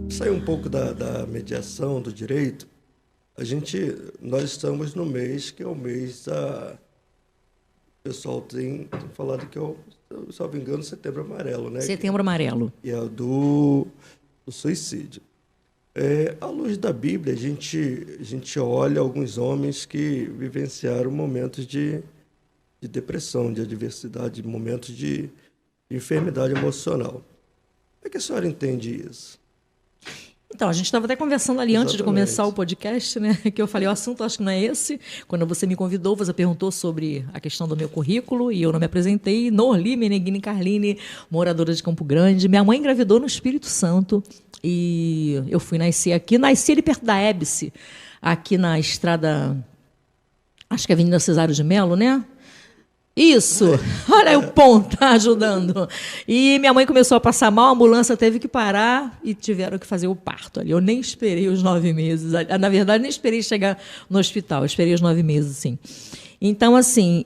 Sair um pouco da mediação, do direito, nós estamos no mês que é o mês da... O pessoal tem falado que é o, se não me engano, Setembro Amarelo, né? Setembro Amarelo. E é do suicídio. À luz da Bíblia, a gente olha alguns homens que vivenciaram momentos de depressão, de adversidade, momentos de enfermidade emocional. Como é que a senhora entende isso? Então, a gente estava até conversando ali antes de começar o podcast, né? Que eu falei, o assunto acho que não é esse. Quando você me convidou, você perguntou sobre a questão do meu currículo e eu não me apresentei. Norli Meneghini Carline, moradora de Campo Grande. Minha mãe engravidou no Espírito Santo e eu fui nascer aqui. Nasci ali perto da Ébice, aqui na estrada, acho que é Avenida Cesário de Melo, né? Isso, olha aí o ponto, tá ajudando. E minha mãe começou a passar mal, a ambulância teve que parar e tiveram que fazer o parto ali. Eu nem esperei os 9 meses, na verdade nem esperei chegar no hospital, eu esperei os 9 meses, sim. Então, assim,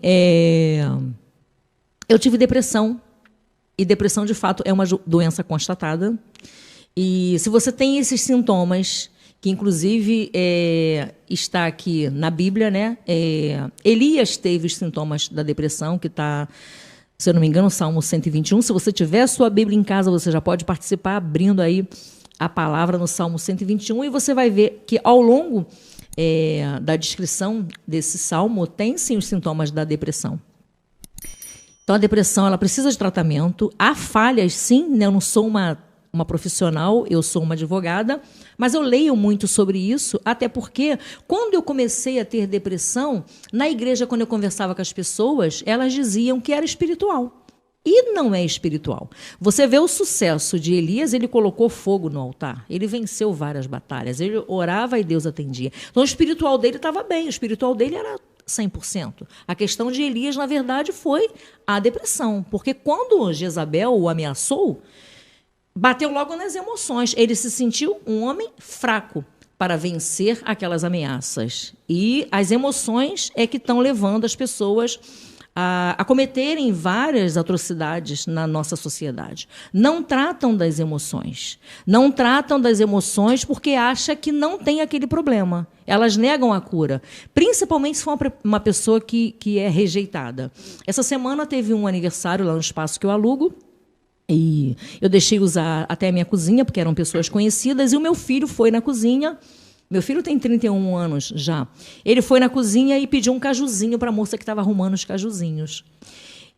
eu tive depressão, e depressão, de fato, é uma doença constatada. E se você tem esses sintomas, que inclusive está aqui na Bíblia, né? Elias teve os sintomas da depressão, que está, se eu não me engano, Salmo 121. Se você tiver a sua Bíblia em casa, você já pode participar abrindo aí a palavra no Salmo 121 e você vai ver que ao longo da descrição desse salmo tem sim os sintomas da depressão. Então a depressão ela precisa de tratamento, há falhas sim, né? Eu não sou uma profissional, eu sou uma advogada, mas eu leio muito sobre isso, até porque quando eu comecei a ter depressão, na igreja, quando eu conversava com as pessoas, elas diziam que era espiritual. E não é espiritual. Você vê o sucesso de Elias, ele colocou fogo no altar, ele venceu várias batalhas, ele orava e Deus atendia. Então o espiritual dele estava bem, o espiritual dele era 100%. A questão de Elias, na verdade, foi a depressão, porque quando Jezabel o ameaçou, bateu logo nas emoções. Ele se sentiu um homem fraco para vencer aquelas ameaças. E as emoções é que estão levando as pessoas a cometerem várias atrocidades na nossa sociedade. Não tratam das emoções. Não tratam das emoções porque acham que não tem aquele problema. Elas negam a cura. Principalmente se for uma pessoa que é rejeitada. Essa semana teve um aniversário lá no espaço que eu alugo, e eu deixei usar até a minha cozinha, porque eram pessoas conhecidas, e o meu filho foi na cozinha. Meu filho tem 31 anos já. Ele foi na cozinha e pediu um cajuzinho para a moça que estava arrumando os cajuzinhos.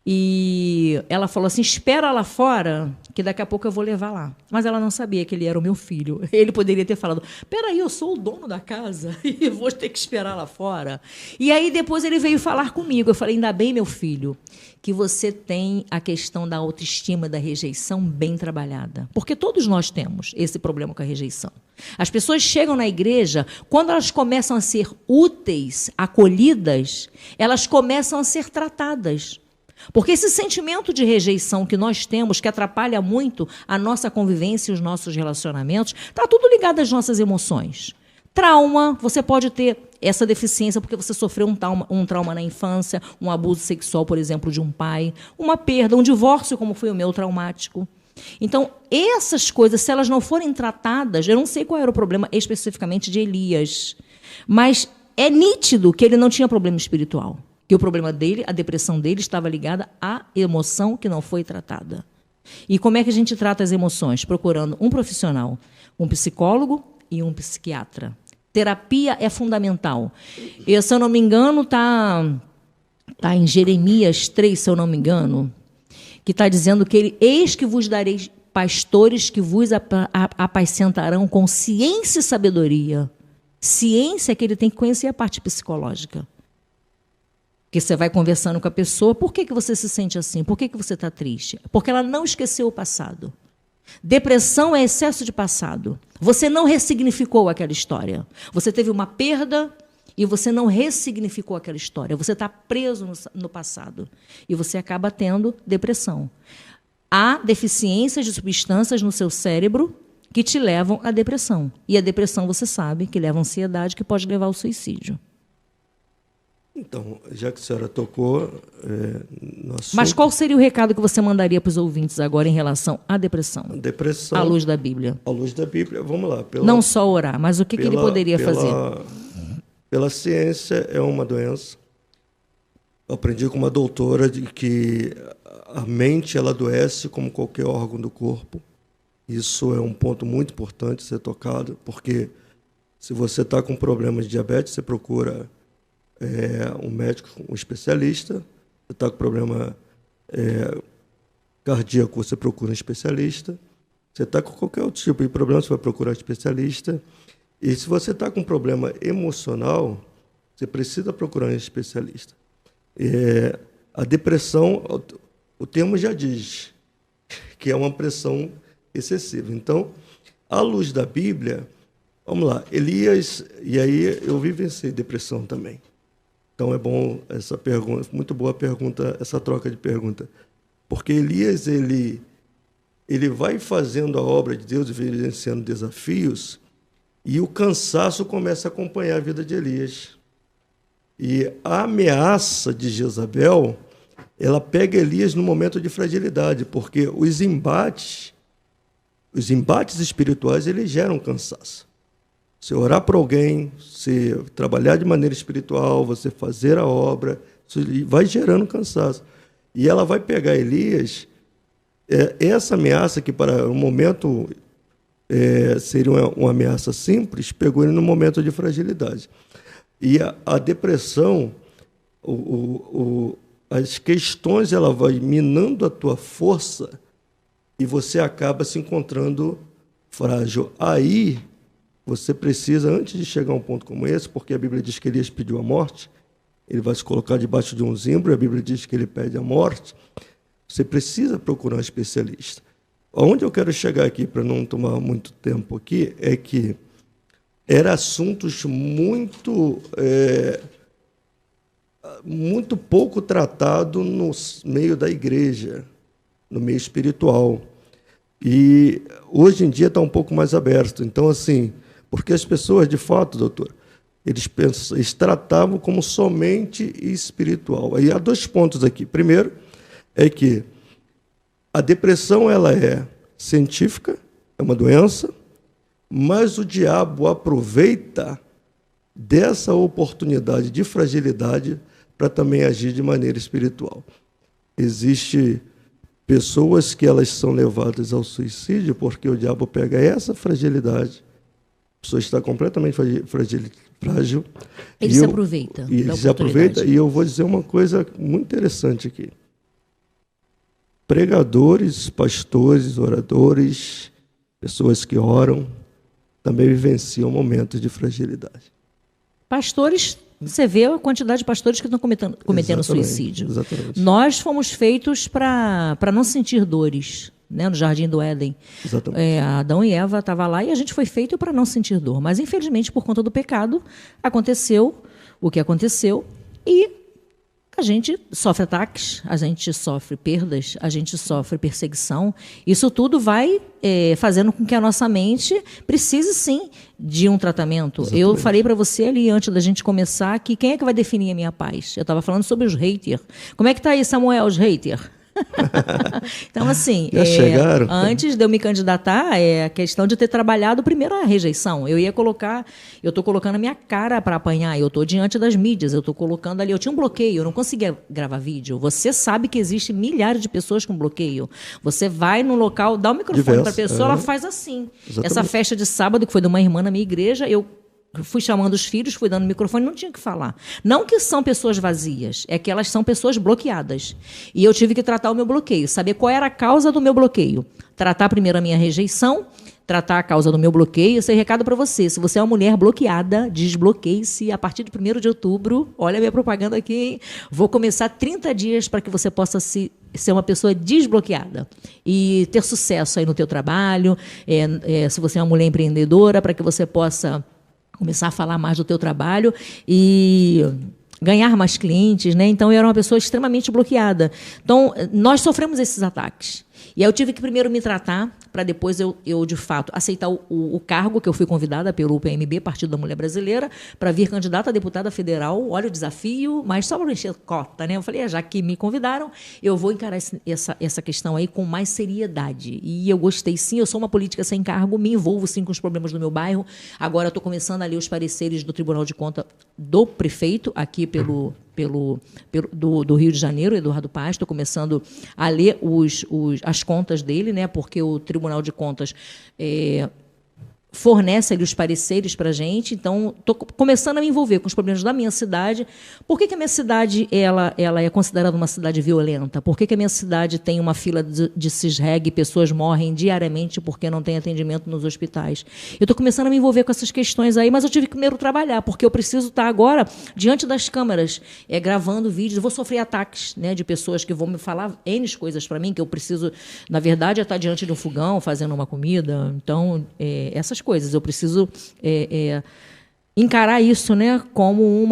E ela falou assim, espera lá fora, que daqui a pouco eu vou levar lá. Mas ela não sabia que ele era o meu filho. Ele poderia ter falado, peraí, eu sou o dono da casa e vou ter que esperar lá fora. E aí depois ele veio falar comigo. Eu falei, ainda bem, meu filho, que você tem a questão da autoestima, da rejeição bem trabalhada. Porque todos nós temos esse problema com a rejeição. As pessoas chegam na igreja, quando elas começam a ser úteis, acolhidas, elas começam a ser tratadas. Porque esse sentimento de rejeição que nós temos, que atrapalha muito a nossa convivência e os nossos relacionamentos, está tudo ligado às nossas emoções. Trauma, você pode ter essa deficiência porque você sofreu um trauma na infância, um abuso sexual, por exemplo, de um pai, uma perda, um divórcio, como foi o meu, traumático. Então, essas coisas, se elas não forem tratadas, eu não sei qual era o problema especificamente de Elias, mas é nítido que ele não tinha problema espiritual. Que o problema dele, a depressão dele, estava ligada à emoção que não foi tratada. E como é que a gente trata as emoções? Procurando um profissional, um psicólogo e um psiquiatra. Terapia é fundamental. E, se eu não me engano, tá em Jeremias 3, se eu não me engano, que está dizendo que eis que vos darei pastores que vos apacentarão com ciência e sabedoria. Ciência é que ele tem que conhecer a parte psicológica. Porque você vai conversando com a pessoa, por que você se sente assim? Por que você está triste? Porque ela não esqueceu o passado. Depressão é excesso de passado. Você não ressignificou aquela história. Você teve uma perda e você não ressignificou aquela história. Você está preso no passado. E você acaba tendo depressão. Há deficiências de substâncias no seu cérebro que te levam à depressão. E a depressão, você sabe, que leva à ansiedade, que pode levar ao suicídio. Então, já que a senhora tocou no assunto... Mas qual seria o recado que você mandaria para os ouvintes agora em relação à depressão? Depressão... À luz da Bíblia. À luz da Bíblia, vamos lá. Não só orar, mas o que ele poderia fazer? Pela ciência, é uma doença. Eu aprendi com uma doutora de que a mente ela adoece como qualquer órgão do corpo. Isso é um ponto muito importante ser tocado, porque se você está com problemas de diabetes, você procura um médico, um especialista. Você está com problema cardíaco, você procura um especialista. Você está com qualquer outro tipo de problema, você vai procurar um especialista. E se você está com problema emocional, você precisa procurar um especialista. A depressão, o termo já diz que é uma pressão excessiva. Então, à luz da Bíblia, vamos lá, Elias, e aí eu vivenciei depressão também. Então é bom essa pergunta, muito boa pergunta, essa troca de pergunta. Porque Elias, ele vai fazendo a obra de Deus, vivenciando desafios, e o cansaço começa a acompanhar a vida de Elias. E a ameaça de Jezabel, ela pega Elias no momento de fragilidade, porque os embates espirituais, eles geram cansaço. Você orar por alguém, você trabalhar de maneira espiritual, você fazer a obra, isso vai gerando cansaço. E ela vai pegar Elias, essa ameaça que para um momento seria uma ameaça simples, pegou ele no momento de fragilidade. E a depressão, as questões, ela vai minando a tua força e você acaba se encontrando frágil. Aí, você precisa, antes de chegar a um ponto como esse, porque a Bíblia diz que Elias pediu a morte, ele vai se colocar debaixo de um zimbro, a Bíblia diz que ele pede a morte, você precisa procurar um especialista. Onde eu quero chegar aqui, para não tomar muito tempo aqui, é que eram assuntos muito pouco tratados no meio da igreja, no meio espiritual. E hoje em dia está um pouco mais aberto. Então, assim, porque as pessoas, de fato, doutor, eles tratavam como somente espiritual. Aí há 2 pontos aqui. Primeiro, é que a depressão ela é científica, é uma doença, mas o diabo aproveita dessa oportunidade de fragilidade para também agir de maneira espiritual. Existe pessoas que elas são levadas ao suicídio porque o diabo pega essa fragilidade, a pessoa está completamente frágil. Ele se aproveita. Ele se aproveita, e eu vou dizer uma coisa muito interessante aqui. Pregadores, pastores, oradores, pessoas que oram, também vivenciam momentos de fragilidade. Pastores, você vê a quantidade de pastores que estão cometendo suicídio. Exatamente. Nós fomos feitos para não sentir dores, né, no Jardim do Éden. Adão e Eva estavam lá e a gente foi feito para não sentir dor. Mas, infelizmente, por conta do pecado, aconteceu o que aconteceu e a gente sofre ataques, a gente sofre perdas, a gente sofre perseguição. Isso tudo vai fazendo com que a nossa mente precise, sim, de um tratamento. Exatamente. Eu falei para você ali, antes da gente começar, que quem é que vai definir a minha paz? Eu estava falando sobre os haters. Como é que está aí, Samuel, os haters? Então, assim, antes de eu me candidatar, a questão de ter trabalhado primeiro a rejeição. Eu estou colocando a minha cara para apanhar, eu estou diante das mídias, eu estou colocando ali, eu tinha um bloqueio, eu não conseguia gravar vídeo. Você sabe que existe milhares de pessoas com bloqueio. Você vai no local, dá o microfone para a pessoa, ela faz assim. Exatamente. Essa festa de sábado, que foi de uma irmã na minha igreja, eu fui chamando os filhos, fui dando microfone, não tinha o que falar. Não que são pessoas vazias, é que elas são pessoas bloqueadas. E eu tive que tratar o meu bloqueio, saber qual era a causa do meu bloqueio. Tratar primeiro a minha rejeição, tratar a causa do meu bloqueio. Esse é recado para você. Se você é uma mulher bloqueada, desbloqueie-se a partir de 1º de outubro. Olha a minha propaganda aqui, hein? Vou começar 30 dias para que você possa ser uma pessoa desbloqueada e ter sucesso aí no teu trabalho. Se você é uma mulher empreendedora, para que você possa começar a falar mais do teu trabalho e ganhar mais clientes, né? Então, eu era uma pessoa extremamente bloqueada. Então, nós sofremos esses ataques. E aí eu tive que primeiro me tratar para depois eu, de fato, aceitar o cargo que eu fui convidada pelo PMB, Partido da Mulher Brasileira, para vir candidata a deputada federal. Olha o desafio, mas só para encher cota, né? Eu falei, já que me convidaram, eu vou encarar essa questão aí com mais seriedade. E eu gostei, sim, eu sou uma política sem cargo, me envolvo, sim, com os problemas do meu bairro. Agora estou começando a ler os pareceres do Tribunal de Contas do prefeito, aqui do Rio de Janeiro, Eduardo Paz. Estou começando a ler as contas dele, né, porque o Tribunal de Contas fornece ali os pareceres para a gente. Então, estou começando a me envolver com os problemas da minha cidade. Por que a minha cidade ela é considerada uma cidade violenta? Por que a minha cidade tem uma fila de CISREG e pessoas morrem diariamente porque não tem atendimento nos hospitais? Eu estou começando a me envolver com essas questões aí, mas eu tive que primeiro trabalhar, porque eu preciso estar agora diante das câmeras, gravando vídeos. Eu vou sofrer ataques, né, de pessoas que vão me falar N coisas para mim, que eu preciso, na verdade, estar diante de um fogão, fazendo uma comida. Então, essas coisas. Eu preciso encarar isso, né, como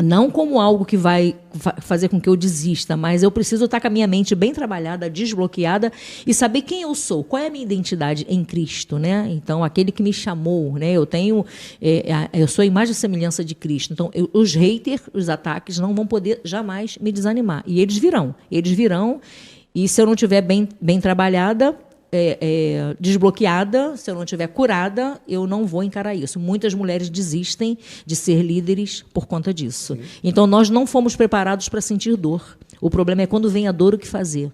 não como algo que vai fazer com que eu desista, mas eu preciso estar com a minha mente bem trabalhada, desbloqueada e saber quem eu sou, qual é a minha identidade em Cristo, né? Então, aquele que me chamou, né? Eu sou a imagem e semelhança de Cristo. Então, os haters, os ataques não vão poder jamais me desanimar. E eles virão. E se eu não estiver bem trabalhada, desbloqueada, se eu não estiver curada, eu não vou encarar isso. Muitas mulheres desistem de ser líderes por conta disso. Sim. Então, nós não fomos preparados para sentir dor. O problema é quando vem a dor, o que fazer.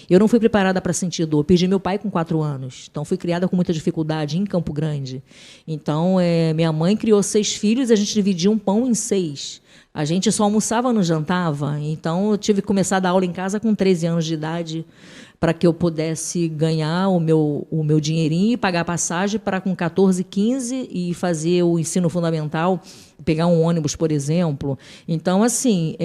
Eu não fui preparada para sentir dor. Perdi meu pai com 4 anos. Então, fui criada com muita dificuldade em Campo Grande. Então, minha mãe criou 6 filhos e a gente dividia um pão em 6. A gente só almoçava, não jantava. Então, eu tive que começar a dar aula em casa com 13 anos de idade, para que eu pudesse ganhar o meu dinheirinho e pagar a passagem para, com 14, 15, e fazer o ensino fundamental, pegar um ônibus, por exemplo. Então, assim,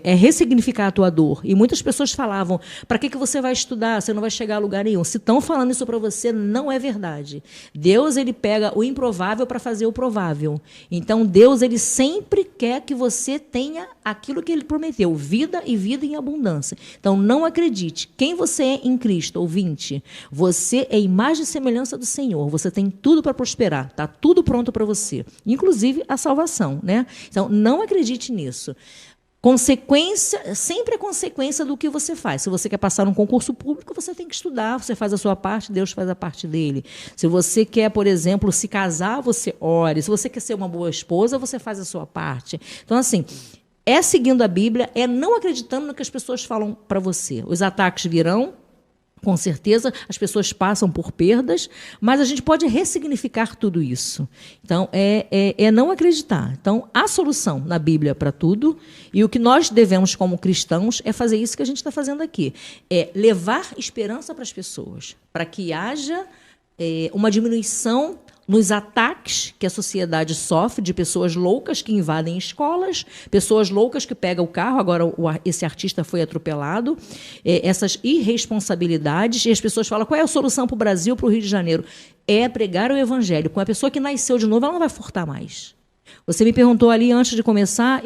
ressignificar a tua dor. E muitas pessoas falavam, para que você vai estudar? Você não vai chegar a lugar nenhum. Se estão falando isso para você, não é verdade. Deus, ele pega o improvável para fazer o provável. Então, Deus, ele sempre quer que você tenha aquilo que ele prometeu, vida e vida em abundância. Então, não acredite. Quem você é em Cristo, ouvinte, você é imagem e semelhança do Senhor. Você tem tudo para prosperar. Está tudo pronto para você. Inclusive a salvação, né? Então, não acredite nisso. Consequência, sempre é consequência do que você faz. Se você quer passar num concurso público, você tem que estudar, você faz a sua parte, Deus faz a parte dele. Se você quer, por exemplo, se casar, você ore. Se você quer ser uma boa esposa, você faz a sua parte. Então, assim, seguindo a Bíblia, não acreditando no que as pessoas falam para você. Os ataques virão, com certeza, as pessoas passam por perdas, mas a gente pode ressignificar tudo isso. Então, não acreditar. Então, há solução na Bíblia para tudo, e o que nós devemos, como cristãos, é fazer isso que a gente está fazendo aqui. É levar esperança para as pessoas, para que haja uma diminuição nos ataques que a sociedade sofre de pessoas loucas que invadem escolas, pessoas loucas que pegam o carro, agora esse artista foi atropelado, essas irresponsabilidades, e as pessoas falam, qual é a solução para o Brasil, para o Rio de Janeiro? É pregar o evangelho. Com a pessoa que nasceu de novo, ela não vai furtar mais. Você me perguntou ali antes de começar,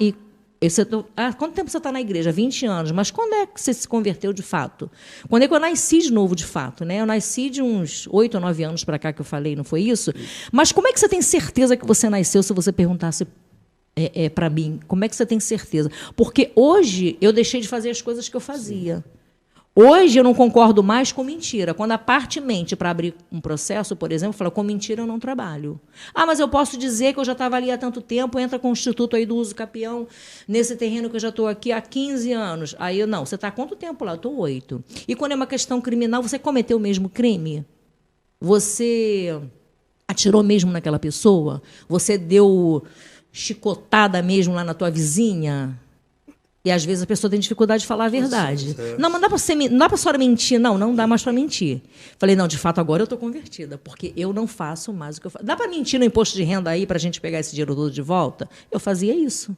quanto tempo você está na igreja? 20 anos. Mas quando é que você se converteu de fato? Quando é que eu nasci de novo de fato? Né? Eu nasci de uns 8 ou 9 anos para cá que eu falei, não foi isso? Mas como é que você tem certeza que você nasceu, se você perguntasse para mim? Como é que você tem certeza? Porque hoje eu deixei de fazer as coisas que eu fazia. Hoje eu não concordo mais com mentira. Quando a parte mente para abrir um processo, por exemplo, fala, com mentira eu não trabalho. Mas eu posso dizer que eu já estava ali há tanto tempo, entra com o Instituto aí do Uso Capião, nesse terreno que eu já estou aqui há 15 anos. Aí, não, você está há quanto tempo lá? Eu estou 8. E quando é uma questão criminal, você cometeu o mesmo crime? Você atirou mesmo naquela pessoa? Você deu chicotada mesmo lá na tua vizinha? E, às vezes, a pessoa tem dificuldade de falar a verdade. Não, mas não dá para a senhora mentir. Não dá mais para mentir. Falei, não, de fato, agora eu estou convertida, porque eu não faço mais o que eu faço. Dá para mentir no imposto de renda aí para a gente pegar esse dinheiro todo de volta? Eu fazia isso.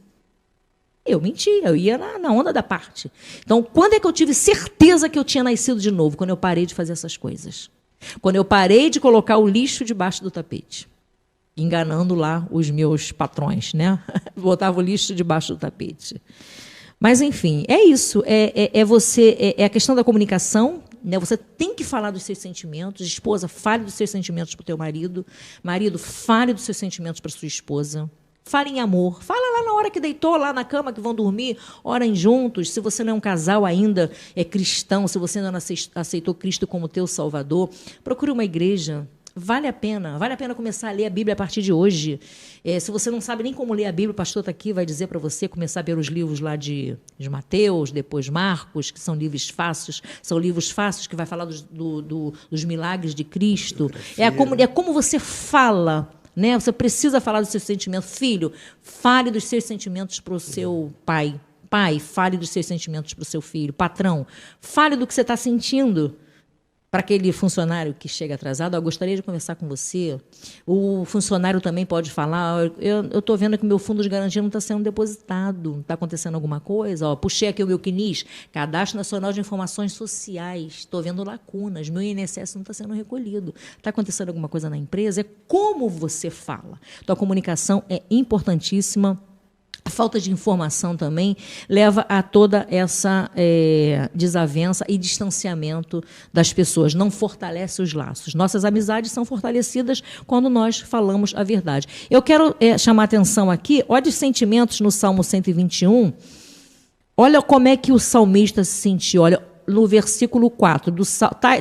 Eu mentia, eu ia na onda da parte. Então, quando é que eu tive certeza que eu tinha nascido de novo? Quando eu parei de fazer essas coisas. Quando eu parei de colocar o lixo debaixo do tapete. Enganando lá os meus patrões, né? Botava o lixo debaixo do tapete. Mas, enfim, é isso. É a questão da comunicação, né? Você tem que falar dos seus sentimentos. Esposa, fale dos seus sentimentos para o teu marido. Marido, fale dos seus sentimentos para sua esposa. Fale em amor. Fala lá na hora que deitou, lá na cama, que vão dormir. Orem juntos. Se você não é um casal ainda, é cristão, se você ainda não aceitou Cristo como teu Salvador, procure uma igreja. Vale a pena começar a ler a Bíblia a partir de hoje. Se você não sabe nem como ler a Bíblia, o pastor está aqui, vai dizer para você começar pelos livros lá de Mateus, depois Marcos, que são livros fáceis que vai falar dos milagres de Cristo. É como você fala, né? Você precisa falar dos seus sentimentos. Filho, fale dos seus sentimentos para o seu pai. Pai, fale dos seus sentimentos para o seu filho. Patrão, fale do que você está sentindo. Para aquele funcionário que chega atrasado, eu gostaria de conversar com você. O funcionário também pode falar, eu estou vendo que o meu fundo de garantia não está sendo depositado, está acontecendo alguma coisa? Puxei aqui o meu CNIS, Cadastro Nacional de Informações Sociais, estou vendo lacunas, meu INSS não está sendo recolhido. Está acontecendo alguma coisa na empresa? É como você fala. Então, a comunicação é importantíssima. A falta de informação também leva a toda essa desavença e distanciamento das pessoas, não fortalece os laços. Nossas amizades são fortalecidas quando nós falamos a verdade. Eu quero chamar a atenção aqui, olha os sentimentos no Salmo 121, olha como é que o salmista se sentiu, olha, no versículo 4.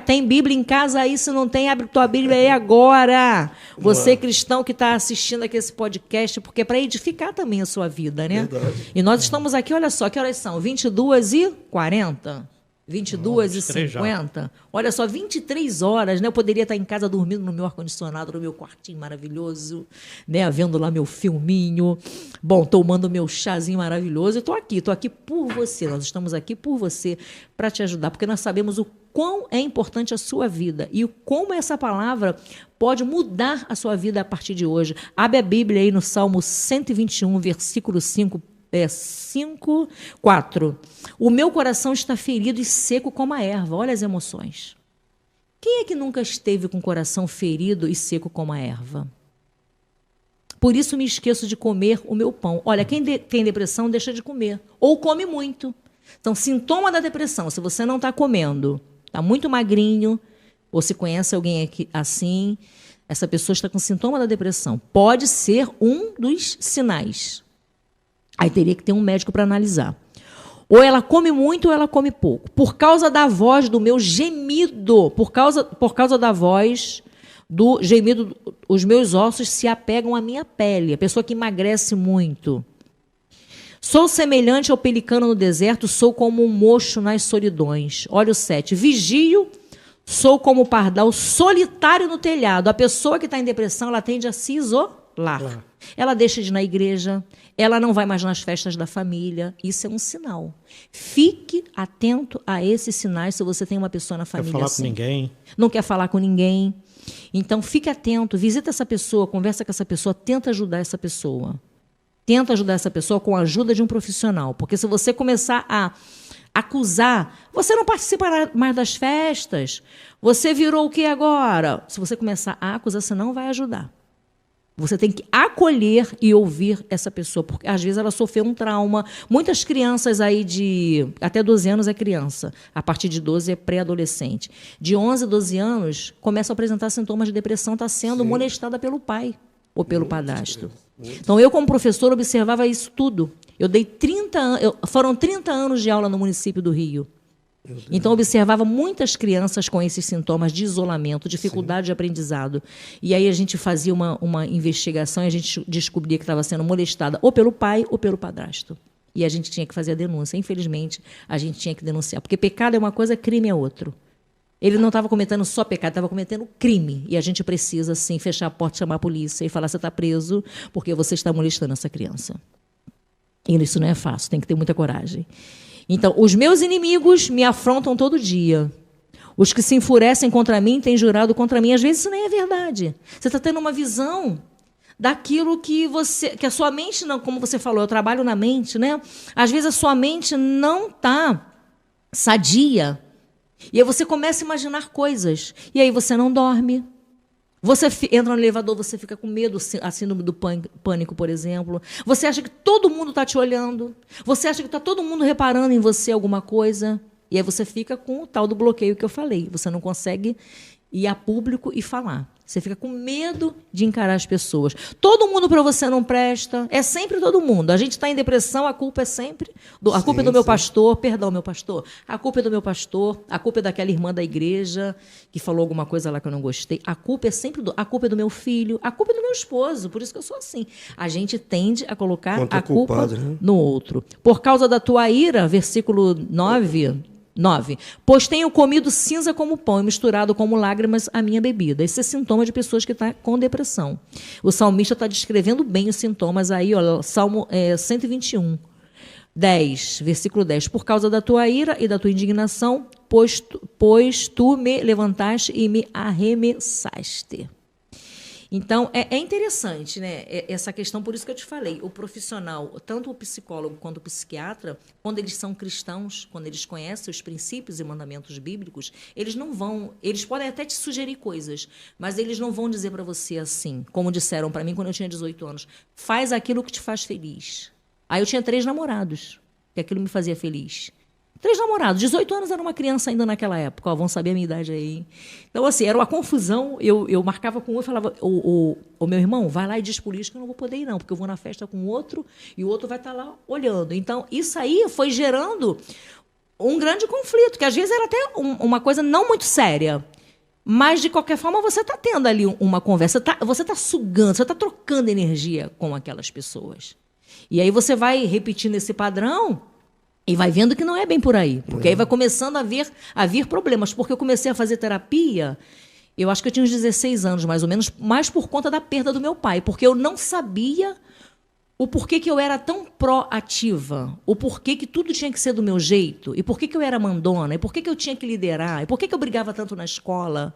Tem Bíblia em casa aí? Se não tem, abre tua Bíblia aí agora. Você, cristão, que está assistindo aqui esse podcast, porque é para edificar também a sua vida, né? Verdade. E nós estamos aqui, olha só, que horas são? 22h40. 22h50. Olha só, 23 horas, né? Eu poderia estar em casa dormindo no meu ar-condicionado, no meu quartinho maravilhoso, né? Vendo lá meu filminho, bom, tomando meu chazinho maravilhoso. Eu estou aqui por você, nós estamos aqui por você, para te ajudar, porque nós sabemos o quão é importante a sua vida e como essa palavra pode mudar a sua vida a partir de hoje. Abre a Bíblia aí no Salmo 121, versículo 5, 4. O meu coração está ferido e seco como a erva. Olha as emoções. Quem é que nunca esteve com o coração ferido e seco como a erva? Por isso me esqueço de comer o meu pão. Olha, quem tem depressão deixa de comer. Ou come muito. Então, sintoma da depressão, se você não está comendo, está muito magrinho, ou se conhece alguém aqui assim, essa pessoa está com sintoma da depressão. Pode ser um dos sinais. Aí teria que ter um médico para analisar. Ou ela come muito ou ela come pouco. Por causa da voz do meu gemido, por causa da voz do gemido, os meus ossos se apegam à minha pele. A pessoa que emagrece muito. Sou semelhante ao pelicano no deserto, sou como um mocho nas solidões. Olha o 7. Vigio, sou como o pardal solitário no telhado. A pessoa que está em depressão, ela tende a se isolar. Claro. Ela deixa de ir na igreja, ela não vai mais nas festas da família. Isso é um sinal. Fique atento a esses sinais se você tem uma pessoa na família assim. Não quer falar com ninguém. Não quer falar com ninguém. Então, fique atento, visita essa pessoa, conversa com essa pessoa, tenta ajudar essa pessoa. Tenta ajudar essa pessoa com a ajuda de um profissional. Porque se você começar a acusar, você não participa mais das festas, você virou o que agora? Se você começar a acusar, você não vai ajudar. Você tem que acolher e ouvir essa pessoa, porque às vezes ela sofreu um trauma. Muitas crianças aí até 12 anos é criança, a partir de 12 é pré-adolescente. De 11 a 12 anos, começa a apresentar sintomas de depressão, está sendo molestada pelo pai ou pelo padrasto. Então, eu como professora observava isso tudo. Eu dei 30 anos, foram 30 anos de aula no município do Rio. Então, observava muitas crianças com esses sintomas de isolamento, dificuldade de aprendizado. E aí a gente fazia uma investigação e a gente descobria que estava sendo molestada ou pelo pai ou pelo padrasto. E a gente tinha que fazer a denúncia. Infelizmente, a gente tinha que denunciar. Porque pecado é uma coisa, crime é outro. Ele não estava cometendo só pecado, estava cometendo crime. E a gente precisa, sim, fechar a porta, chamar a polícia e falar: você está preso porque você está molestando essa criança. E isso não é fácil, tem que ter muita coragem. Então, os meus inimigos me afrontam todo dia. Os que se enfurecem contra mim têm jurado contra mim. Às vezes isso nem é verdade. Você está tendo uma visão daquilo que a sua mente, não, como você falou, eu trabalho na mente, né? Às vezes a sua mente não está sadia. E aí você começa a imaginar coisas. E aí você não dorme. Você entra no elevador, você fica com medo, a síndrome do pânico, por exemplo. Você acha que todo mundo está te olhando. Você acha que está todo mundo reparando em você alguma coisa. E aí você fica com o tal do bloqueio que eu falei. Você não consegue ir a público e falar. Você fica com medo de encarar as pessoas. Todo mundo para você não presta. É sempre todo mundo. A gente está em depressão, a culpa é sempre... A culpa é do meu pastor. Perdão, meu pastor. A culpa é do meu pastor. A culpa é daquela irmã da igreja que falou alguma coisa lá que eu não gostei. A culpa é sempre a culpa é do meu filho. A culpa é do meu esposo. Por isso que eu sou assim. A gente tende a colocar a culpa no outro. Por causa da tua ira, versículo 9... Pois tenho comido cinza como pão e misturado como lágrimas a minha bebida. Esse é sintoma de pessoas que estão com depressão. O salmista está descrevendo bem os sintomas aí, ó, Salmo 121, 10, versículo 10. Por causa da tua ira e da tua indignação, pois tu me levantaste e me arremessaste. Então, é interessante, né, essa questão, por isso que eu te falei, o profissional, tanto o psicólogo quanto o psiquiatra, quando eles são cristãos, quando eles conhecem os princípios e mandamentos bíblicos, eles não vão, eles podem até te sugerir coisas, mas eles não vão dizer para você assim, como disseram para mim quando eu tinha 18 anos, faz aquilo que te faz feliz. Aí eu tinha 3 namorados, que aquilo me fazia feliz. 3 namorados, 18 anos, era uma criança ainda naquela época, ó, vão saber a minha idade aí. Então, assim, era uma confusão, eu marcava com um e falava, o meu irmão, vai lá e diz polícia que eu não vou poder ir não, porque eu vou na festa com o outro e o outro vai estar lá olhando. Então, isso aí foi gerando um grande conflito, que às vezes era até uma coisa não muito séria, mas, de qualquer forma, você está tendo ali uma conversa, você está sugando, você está trocando energia com aquelas pessoas. E aí você vai repetindo esse padrão... E vai vendo que não é bem por aí. Porque aí vai começando a vir problemas. Porque eu comecei a fazer terapia, eu acho que eu tinha uns 16 anos, mais ou menos, mais por conta da perda do meu pai. Porque eu não sabia o porquê que eu era tão proativa. O porquê que tudo tinha que ser do meu jeito. E porquê que eu era mandona. E porquê que eu tinha que liderar. E porquê que eu brigava tanto na escola.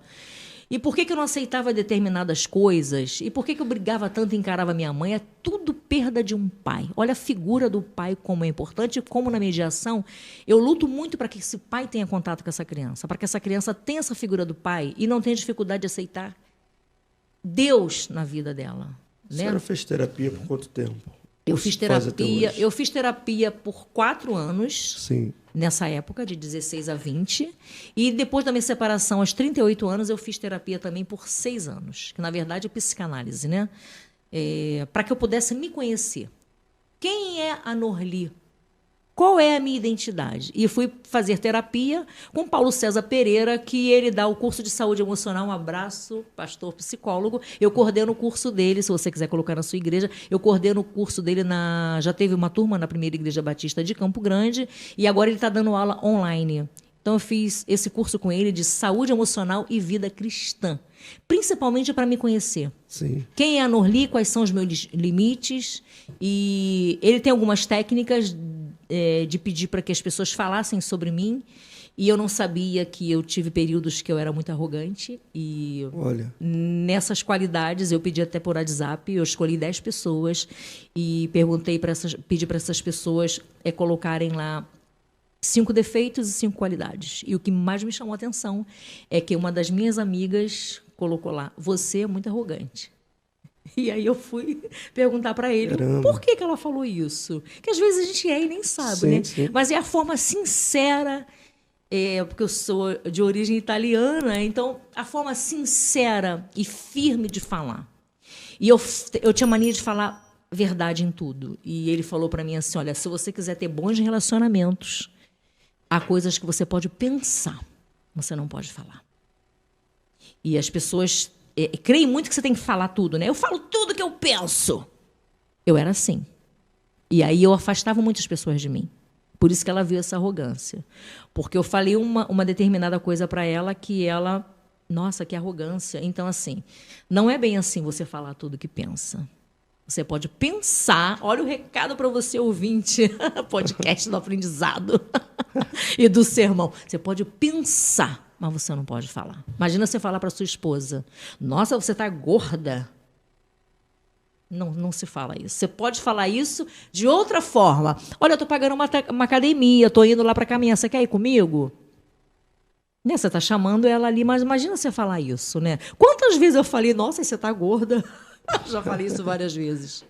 E por que eu não aceitava determinadas coisas? E por que eu brigava tanto e encarava minha mãe? É tudo perda de um pai. Olha a figura do pai como é importante e como na mediação eu luto muito para que esse pai tenha contato com essa criança, para que essa criança tenha essa figura do pai e não tenha dificuldade de aceitar Deus na vida dela. A senhora fez terapia por quanto tempo? Eu fiz terapia por 4 anos. Sim. Nessa época, de 16 a 20. E depois da minha separação, aos 38 anos, eu fiz terapia também por 6 anos. Que, na verdade, é psicanálise, né? Para que eu pudesse me conhecer. Quem é a Norli? Qual é a minha identidade? E fui fazer terapia com Paulo César Pereira, que ele dá o curso de saúde emocional. Um abraço, pastor psicólogo. Eu coordeno o curso dele, se você quiser colocar na sua igreja. Eu coordeno o curso dele, já teve uma turma na primeira igreja batista de Campo Grande, e agora ele está dando aula online. Então eu fiz esse curso com ele de saúde emocional e vida cristã, principalmente para me conhecer. Sim. Quem é a Norli, quais são os meus limites, e ele tem algumas técnicas de pedir para que as pessoas falassem sobre mim, e eu não sabia que eu tive períodos que eu era muito arrogante, e nessas qualidades eu pedi até por WhatsApp, eu escolhi 10 pessoas e pedi para essas pessoas colocarem lá 5 defeitos e 5 qualidades. E o que mais me chamou a atenção é que uma das minhas amigas colocou lá, você é muito arrogante. E aí eu fui perguntar para ele, por que ela falou isso? Que às vezes a gente e nem sabe, sim, né? Sim. Mas é a forma sincera, porque eu sou de origem italiana, então a forma sincera e firme de falar. E eu tinha mania de falar verdade em tudo. E ele falou para mim assim, olha, se você quiser ter bons relacionamentos, há coisas que você pode pensar, você não pode falar. E as pessoas... creio muito que você tem que falar tudo, né? Eu falo tudo que eu penso. Eu era assim. E aí eu afastava muitas pessoas de mim. Por isso que ela viu essa arrogância. Porque eu falei uma determinada coisa para ela que ela... Nossa, que arrogância. Então, assim, não é bem assim você falar tudo que pensa. Você pode pensar... Olha o recado para você, ouvinte. Podcast do aprendizado. E do sermão. Você pode pensar, mas você não pode falar. Imagina você falar para sua esposa, nossa, você está gorda. Não se fala isso. Você pode falar isso de outra forma. Olha, eu estou pagando uma academia, estou indo lá para caminhar, você quer ir comigo? Né? Você está chamando ela ali, mas imagina você falar isso, né? Quantas vezes eu falei, nossa, você está gorda? Já falei isso várias vezes.